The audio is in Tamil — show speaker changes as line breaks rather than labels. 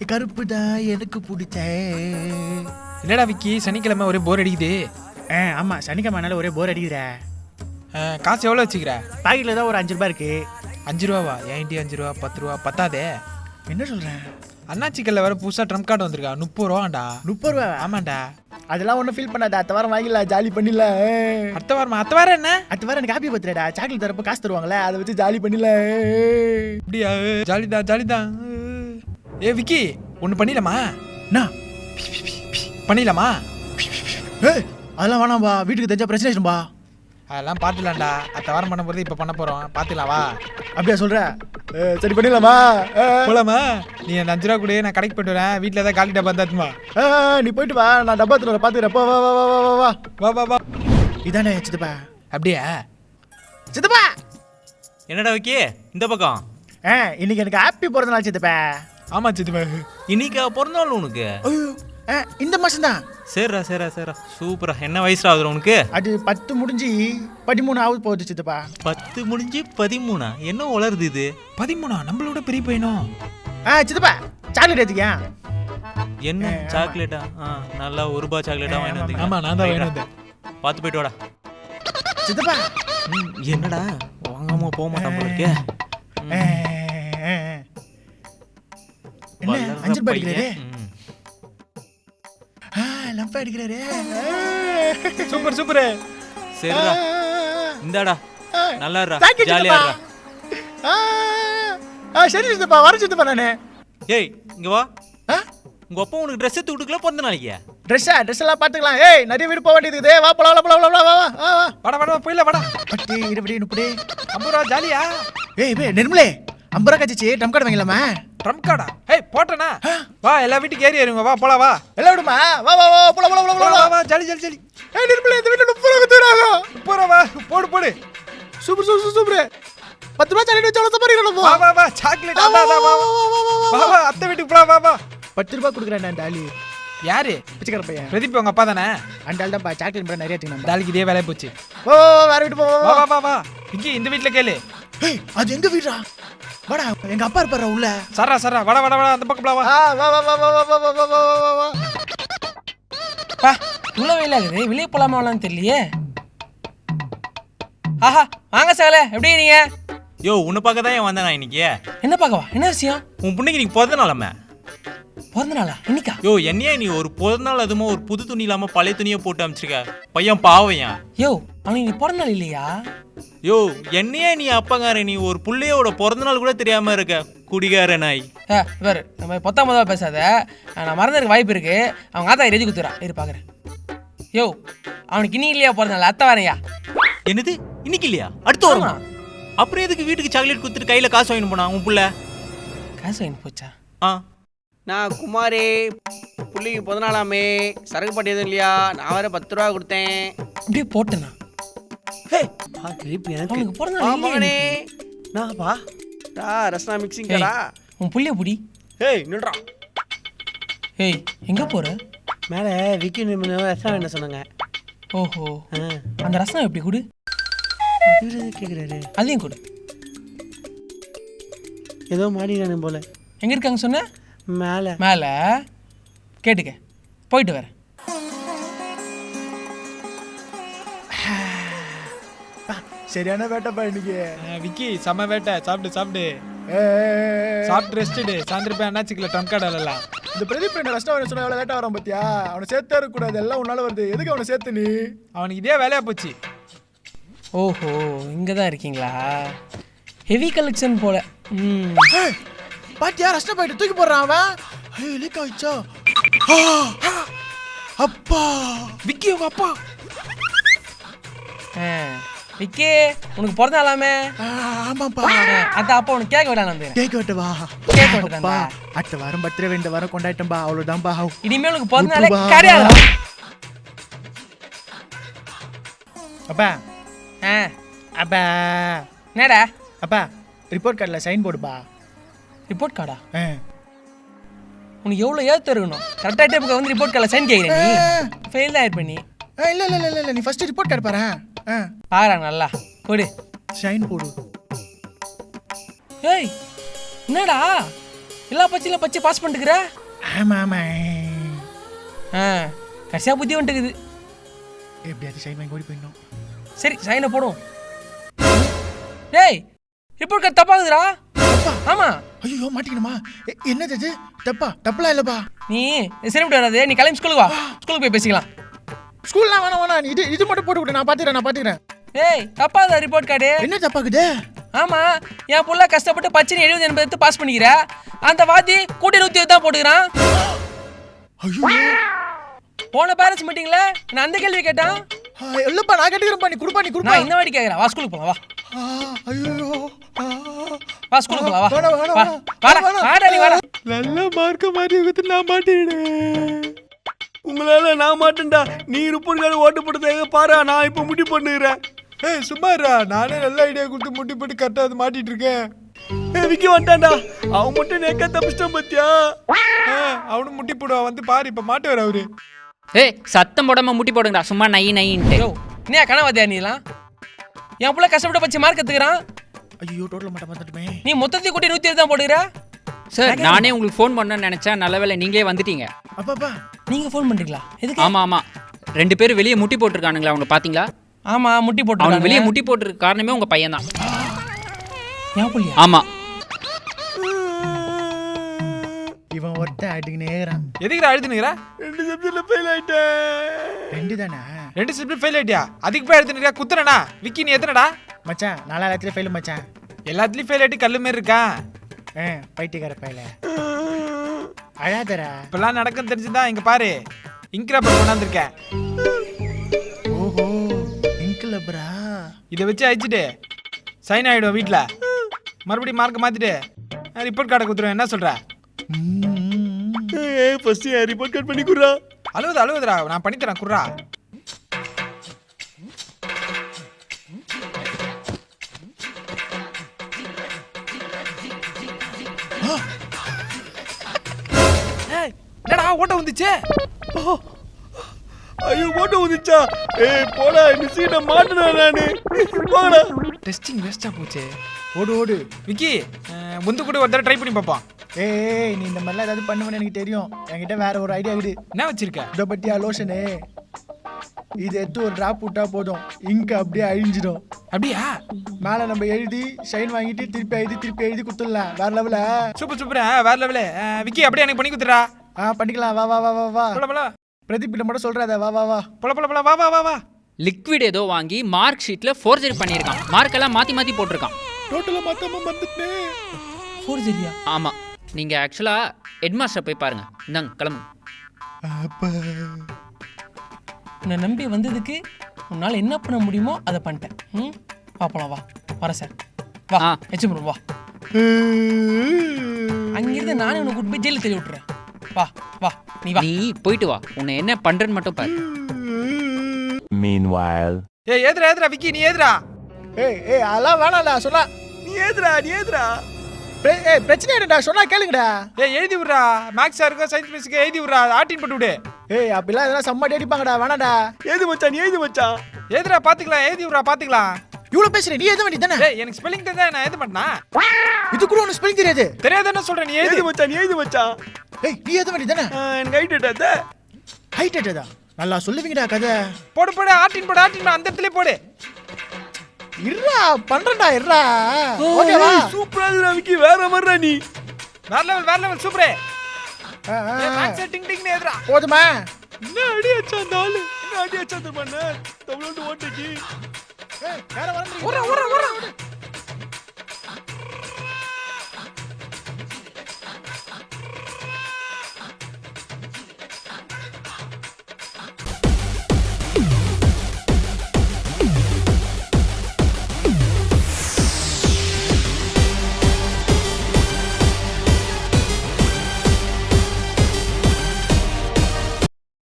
கருப்பு தான் எனக்கு பிடிச்ச.
என்னடா விக்கி, சனிக்கிழமை ஒரே போர் அடிக்குது.
ஆமாம், சனிக்கிழமைனால ஒரே போர் அடிக்குதுடா.
காசு எவ்வளோ வச்சுக்கிற?
பாக்கெட்டில் தான் ஒரு 5 ரூபா இருக்கு.
5 ரூபாவா? ஏன்டி 5 ரூபா? 10 ரூபா பத்தாதே.
என்ன சொல்கிறேன்?
அண்ணாச்சிக்கல்ல வேற புதுசாக ட்ரம்ப் கார்டு வந்திருக்கா. 30 ரூபாண்டா.
30 ரூபா?
ஆமாண்டா.
அதெல்லாம் ஒன்றும் ஃபீல் பண்ணாத, அடுத்த வாரம் வாங்கிடலாம், ஜாலி பண்ணிடலாம்.
அடுத்த வாரமா? அடுத்த வாரம் என்ன?
அடுத்த வாரம் எனக்கு ஹாப்பி பர்த்டேடா. சாக்லேட் தரப்போ காசு தருவாங்களே, அதை வச்சு ஜாலி பண்ணிடலாம்.
அப்படியா? ஜாலிதான் ஜாலிதான். விக்கி, ஒன்று பண்ணிடலாமா?
என்ன
பண்ணிடலாமா?
அதெல்லாம் வேணாம்பா, வீட்டுக்கு தெரிஞ்சா பிரச்சனை ஆயிடும்பா.
அதெல்லாம் பார்த்துலாம்டா. அடுத்த வாரம் பண்ண போகிறது இப்போ பண்ண போகிறோம். பார்த்துக்கலாம் வா.
அப்படியா சொல்கிற? சரி பண்ணிடலாமா?
போலாமா? நீ அந்த 5 ரூபா கூட, நான் கடைக்கு போயிட்டு வரேன். வீட்டில் ஏதாவது காலி டப்பா இருந்தாச்சுமா.
நீ போயிட்டு வா, நான் டப்பா எடுத்துட்டு வரேன், பார்த்துக்கிறேன். வா வா வா வா வா
வா வா வா.
இதானே சித்தப்பா?
அப்படியா
சித்தப்பா?
என்னடா விக்கி இந்த பக்கம்?
இன்னைக்கு எனக்கு ஹாப்பி பிறந்த நாள் சித்தப்பா.
ஆமாம் சித்தப்பா.
இன்னைக்கு பிறந்தநாள் உனக்கு?
இந்த மாதம் தான்.
சரிடா சரிடா சரிடா, சூப்பரா. என்ன வயசுல ஆகுது உனக்கு?
அது 10 முடிஞ்சு 13 ஆகுது போகுது சித்தப்பா.
10 முடிஞ்சு 13? என்ன வளருது இது?
13? நம்மளோட பெரிய பையனும்.
சித்தப்பா சாக்லேட் எடுத்துக்கியா?
என்ன சாக்லேட்டா? நல்லா 1 ரூபாய் சாக்லேட்டா வாங்கி வந்தீங்க?
ஆமாம், நான் தான் வேணும்.
பார்த்து போயிட்டு வாடா
சித்தப்பா.
என்னடா வாங்காம போக மாட்டான் போல இருக்கே.
என்ன 5 ரூபாய் அடிக்கிறாரு? லம்பா அடிக்கிறாரு.
Super super.
சரிடா, இந்தாடா, நல்லா இருடா,
Thank you,
ஜாலியா
சித்தப்பா.
இருடா.
சரி சித்தப்பா, வர சித்தப்பா. நானு
ஏய் இங்க வா. உங்க அப்பா உனக்கு ட்ரெஸ் எடுத்து கொடுக்கல பிறந்த நாளைக்கு?
ட்ரெஸ் எல்லாம் பாத்துக்கலாம். நறைய வீடு போக வேண்டியது இருக்குது. வா போலாம் போலாம் போலாம் வா வா வா.
வாடா வாடா போயிடலாம் வாடா.
10 20 30
50 ரூபா ஜாலியா?
நிர்மலே 50 ரூபா கச்சிச்சு ட்ரம் கார்டு வாங்கலாமா?
ட்ரம்ப் கார்டா? போட்டனா? வா, எல்லா வீட்டுக்கு ஏறி ஏறுங்க. வா போலாம் வா.
எல்லாம் விடுமா? வா வா வா போலாம் போலாம் போலாம்
வா
போலாம்.
வா ஜாலி ஜாலி ஜாலி.
நிர்மலே இந்த வீட்டுல 30 ரூபா குத்துறாங்க.
30 ரூபா வா, போடு போடு.
Super super super. 10 ரூபா சாக்லேட் வச்சு அவ்வளவு சம்பாதிக்கணும்.
வா வா வா, சாக்லேட் அதான் அதான் வா வா வா. அத்தை வீட்டுக்கு போலாம் வா வா.
10 ரூபா கொடுக்குறேன் நான் டாலி.
யாரு?
பிச்சைக்கார பையன்.
பிரதீப் உங்க அப்பா தானே?
அந்த ஆள் தான் சாக்லேட் மட்டும் நிறைய எடுத்துக்கணும்.
டாலிக்கு இதே வேலையை போச்சு.
ஓ வேற வீட்டு போ.
வா வா வா வா. இங்கே இந்த வீட்டுல கேளு.
அது எங்க வீடா? வாடா, எங்க அப்பா இருப்பாரா உள்ள?
சரா சரா வாடா வாடா வாடா, அந்த பக்கம் வா.
வா வா வா வா வா வா வா வா வா.
பா இவ்வளோ வெயில் ஆகுது, வெளியே போகலாமான்னு தெரியலையே. ஆஹா வாங்க சாகல, எப்படி இருக்கீங்க?
யோ உன்னை பார்க்க தான் வந்தேன் நான் இன்னைக்கு.
என்ன பார்க்கவா? என்ன விஷயம்?
உன் பொண்ணுக்கு நீ பிறந்த நாளாமே.
பிறந்த நாளா? இன்னைக்கா?
யோ என்னையா நீ ஒரு பிறந்த நாள் அதுமா ஒரு புது துணி இல்லாம பழைய துணியை போட்டு அமைச்சிருக்க. பையன் பாவையா?
யோ அவனுக்கு நீ பிறந்த நாள் இல்லையா?
யோ என்னையா நீ அப்பங்கார, நீ ஒரு புள்ளையோட பிறந்த நாள் கூட தெரியாம இருக்க குடிகார நாய்.
வேறு நம்ம 19 பேசாத, நான் மறந்துருக்கு வாய்ப்பு இருக்கு. அவங்க ஆத்தா எழுதி குத்துறா, இரு பார்க்குறேன். யோ அவனுக்கு இன்னி இல்லையா பிறந்த நாள்? அத்தை வரேயா?
என்னது இன்னைக்கு இல்லையா? அடுத்து வருமா? அப்புறம் எதுக்கு வீட்டுக்கு சாக்லேட் கொடுத்துட்டு கையில காசு வாங்கிட்டு போனா உன் புள்ள?
காசு வாங்கி போச்சா?
நான் குமாரே, பிள்ளைக்கு பிறந்தநாளாமே, சரக்கு பாட்டி எதுவும் இல்லையா? நான் வேற 10 ரூபா கொடுத்தேன்.
அப்படியே போட்டேண்ணா. அவனுக்கு பிறந்த நாள்
மகனே
இல்லையே.
நான் பா ரஸ்னா மிக்சிங் கடா.
உன் புள்ளைய புடி.
ஏய் நில்றா.
ஏய் எங்கே போகிற?
மேலே விக்கி ரஸ்னா என்ன சொன்னாங்க?
ஓஹோ, அந்த ரசம் எப்படி கொடு?
கேட்குறாரு.
அதையும் கொடு.
ஏதோ மாடிக்கிறானு போல.
எங்கே இருக்காங்க சொன்ன?
மேலே
மேலே கேட்டுக்க, போயிட்டு வரேன்.
சரியான வேட்டைப்பா இன்னைக்கு.
விக்கி செம்ம வேட்டை. சாப்பிடு சாப்பிடு சாப்பிட்டு ரெஸ்ட்டு. சாயந்தரம் போய் அண்ணாச்சிக்கல ட்ரம்ப் கார்டு எல்லாம்.
இந்த பிரதீப் என்ன கஷ்டம் சொன்ன எவ்வளோ லேட்டாக வரான் பார்த்தியா? அவனை சேர்த்தே இருக்கக்கூடாது, எல்லாம் உன்னால வருது. எதுக்கு அவனை சேர்த்து நீ?
அவனுக்கு இதே வேலையா போச்சு.
ஓஹோ இங்கே தான் இருக்கீங்களா? ஹெவி கலெக்ஷன் போல.
பாத்தியா ரஷ்ட போயிட்டு தூக்கி போடுறான் அவன். லீக் ஆயிடுச்சா? அப்பா
விக்கி உங்க அப்பா.
விக்கி உனக்கு பிறந்த நாளாமே?
ஆமாப்பா.
அதான் அப்பா உனக்கு கேட்க விடலாம் வந்து.
கேட்க விட்டவா?
கேட்க விட்டுதான்பா.
அடுத்த வாரம் பர்த்டே இந்த வாரம் கொண்டாயிட்டோம்பா, அவ்வளோதான்பா.
இனிமேல் உனக்கு பிறந்த நாளே கிடையாது.
அப்பா அப்பா
என்னடா?
அப்பா ரிப்போர்ட் கார்டில் சைன் போடுப்பா.
ரிப்போர்ட் கார்டா? உனக்கு எவ்வளோ ஏற்று இருக்கணும்? கரெக்டாக டைமுக்கு வந்து ரிப்போர்ட் கார்டில் சைன் கேட்குறேன். நீ ஃபெயில் தான் ஆயிட் பண்ணி.
இல்லை இல்லை இல்லை இல்லை, நீ ஃபஸ்ட்டு ரிப்போர்ட் கார்டு பாரு.
பாக்குறாங்க நல்லா கொடு.
சைன் போடு.
ஏய் என்னடா எல்லா பச்சையில பச்சை பாஸ் பண்ணிட்டுக்கிற.
ஆமா ஆமா.
கடைசியாக புத்தி வந்துட்டுக்குது.
எப்படியாவது சைன் வாங்கி ஓடி போயிடணும்.
சரி சைனை போடும். டேய் ரிப்போர்ட் கார்டு தப்பாகுதுடா. ஆமா.
ஐயோ மாட்டிக்கணுமா? என்னது இது? தப்பலாம் இல்லப்பா.
நீ சரிவிட்டு வராது, நீ கிளம்பி ஸ்கூலுக்கு வா. ஸ்கூலுக்கு போய் பேசிக்கலாம்.
ஸ்கூல்லாம் வேணாம். நீ இது மட்டும் போட்டு விடு, நான் பாத்துக்கிறேன்.
ஏய் தப்பாதா ரிப்போர்ட் கார்டு?
என்ன தப்பாக்குது?
ஆமா, என் புள்ள கஷ்டப்பட்டு பச்சை 70 எடுத்து பாஸ் பண்ணிக்கிற, அந்த வாத்தி கூட்டி 120 தான் போட்டுக்கிறான்.
ஐயோ
போன பேரண்ட்ஸ் மீட்டிங்ல நான் அந்த கேள்வி கேட்டான்.
இல்லப்பா நான் கேட்டுக்கிறேன்ப்பா, நீ குடுப்பா.
நான் இந்த வாட்டி கேட்கறேன். வா ஸ்கூலுக்கு போலாம். வா.
ஐயோ
வா ஸ்கூலுக்கு போலாம். வா
வேணாம்.
வாடா நீ வாடா.
நல்ல மார்க்க மாதிரி கொடுத்து நான் மாட்டிடுறேன்.
உங்களால நான் மாட்டேன்டா. நீ ரிப்போர்ட் கார்டு ஓட்டு போட்டதாக பாரு, நான் இப்போ முடி பண்ணுகிறேன்.
ஏய் சும்மாரா, நானே நல்ல ஐடியா கொடுத்து முட்டி போட்டு கரெக்டாக அது மாட்டிட்டு இருக்கேன்.
விக்கி வந்துட்டான்டா. அவன் மட்டும் நேக்கா தப்பிச்சிட்டான் பத்தியா?
அவனும் முட்டி போடுவா, வந்து பாரு இப்ப மாட்டு வர அவரு.
ஏய் சத்தம் போடாம முட்டி போடுங்கடா, சும்மா நைன்ட்டு.
யோ நீ கனவாதியா நீலாம்? என் புள்ள கஷ்டப்பட்டு பச்சை மார்க் எடுத்துக்கிறான்.
ஐயோ டோட்டல் மட்டும் பார்த்துட்டுமே.
நீ மொத்தத்தை கூட்டி 120 தான் போட்டுக்கிற.
சார் நானே உங்களுக்கு ஃபோன் பண்ணணும்னு நினைச்சேன், நல்ல வேளை நீங்களே வந்துட்டீங்க.
அப்பா
நீங்க ஃபோன் பண்றீங்களா? எதுக்கு?
ஆமா 2 பேர் வெளியே முட்டி போட்டிருக்கானுங்களா, அவங்க பாத்தீங்களா?
ஆமா முட்டி
அவனுக்கு
போட்டு
வெளியே முட்டி போட்டிருக்க காரணமே உங்க பையன் தான்.
என் புள்ளியா?
ஆமா.
இவன் ஒருத்தன் அடிக்குனேறான்.
எதுக்குடா அழுதுனுக்குற?
2 சப்ஜெக்ட்ல ஃபெயில் ஆயிட்டேன்.
2 தானே
2 சப்ஜெக்ட் ஃபெயில் ஆயிட்டியா? அதுக்கு போய் அழுதுனுக்குற குத்துறனா? விக்கி நீ எத்தனடா?
மச்சான்? 4 எல்லாத்துலயும் ஃபெயில் மச்சான்.
எல்லாத்துலயும் ஃபெயில் ஆயிட்டு கல்லு மாதிரி இருக்கான்.
பைத்தியக்கார பையல. அழாதரா.
இப்பெல்லாம் நடக்கும் தெரிஞ்சுதான் இங்க பாரு இங்க் ரப்பர் கொண்டாந்துருக்கேன்.
ஓஹோ இங்க் ரப்பரா?
இதை வச்சு அழிச்சிட்டு சைன் ஆயிடும் வீட்டுல. மறுபடியும் மார்க் மாத்திட்டு ரிப்போர்ட் கார்டை குத்துருவேன். என்ன சொல்ற?
ஃபர்ஸ்ட் ரிப்போர்ட் கார்டு பண்ணி குடுறா.
அழுவுதுடா, நான் பண்ணித்தரேன் குர்ரா. என்னடா ஓட்ட வந்துச்சு?
ஐயோ ஓட்ட வந்துச்சா? போடா மிஸ்ஸிட்ட மாட்டேனா நானு. போடா.
டெஸ்டிங் வேஸ்டா போச்சு.
ஓடு.
விக்கி முந்து கூட ஒரு தடவை ட்ரை பண்ணி பார்ப்போம்.
ஏய் நீ இந்த மாதிரிலாம் ஏதாவது பண்ணுவேன்னு எனக்கு தெரியும். என்கிட்ட வேற ஒரு ஐடியா இருக்குது.
என்ன வச்சிருக்க?
இதை பத்தியா லோஷனு? இது எடுத்து ஒரு டிராப் விட்டா போதும், இங்க் அப்படியே அழிஞ்சிடும்.
அப்படியா?
மேலே நம்ம எழுதி ஷைன் வாங்கிட்டு திருப்பி எழுதி கொடுத்துடலாம். வேற லெவல.
சூப்பர் வேற லெவலு. விக்கி அப்படியே எனக்கு பண்ணி கொடுத்துறா.
பண்ணிக்கலாம். வா
போல
பிரதீப் கிட்ட மட்டும் சொல்றாத. வா
போல வா.
லிக்விட் ஏதோ வாங்கி மார்க் ஷீட்ல ஃபோர்ஜரி பண்ணியிருக்கான். மார்க் எல்லாம் மாத்தி போட்டிருக்கான்.
டோட்டலா மாத்தாம வந்துட்டேன்.
ஃபோர்ஜரியா?
ஆமா. நீங்க ஆக்சுவலா ஹெட்மாஸ்டர் போய் பாருங்க. இந்தாங்க கிளம்புங்க.
உன்னை நம்பி வந்ததுக்கு உன்னால என்ன பண்ண முடியுமோ அதை பண்ணிட்டேன். பாப்பலாம். வர சார். வா எச்சு வா. அங்கிருந்து நானே உன்னை கூட்டு போய் ஜெயில தெரிய விட்டுறேன். வா நீ வா.
நீ போயிட்டு வா, உன்னை என்ன பண்றேன்னு மட்டும் பாரு.
Meanwhile.
ஏதுரா விக்கி நீ ஏதுரா.
ஏய் அதெல்லாம் வேணாம்டா. சொன்னா
நீ ஏதுடா.
பிரச்சனை என்னடா? சொன்னா கேளுங்கடா.
எழுதி விடுறா. மேக்ஸ் சாருக்கு சயின்ஸ் மிஸ்க்கு எழுதி விடுறா. ஆர்டின் போட்டு விடு.
அப்படிலாம் எதனா செம்மடி அடிப்பாங்கடா. வேணாடா.
ஏது மச்சான்? நீ ஏது மச்சான்?
ஏதுரா பாத்துக்கலாம். எழுதி விடுறா பாத்துக்கலாம்.
இவ்வளவு பேசுற நீ எது வேண்டி தானே?
எனக்கு ஸ்பெல்லிங் தெரிஞ்சா நான் எழுத மாட்டேனா?
இது கூட உனக்கு ஸ்பெல்லிங் தெரியாது?
தெரியாதுன்னு சொல்றேன். நீ எழுதி
மச்சான். நீ ஏது மச்சான்?
நீ எது வேண்டி தானே?
எனக்கு ஹைட்
அட்டதா? நல்லா சொல்லுவீங்கடா கதை.
போடு ஆர்டின் அந்த இடத்துல போடு.
இருடா பண்றேன்டா. ஓகேவா?
சூப்பரா இருக்குடா விக்கி. வேற மாதிரிடா நீ.
வேற லெவல் சூப்பரே. மேக்ஸ் டிங் டிங்னு ஏதுரா.
போதுமா?
என்ன அடி அடிச்சா அந்த ஆளு? என்ன அடி அடிச்சா அந்த பண்ண? தமிழ்நாடு ஓட்டுக்கு.
வேற வரணும்.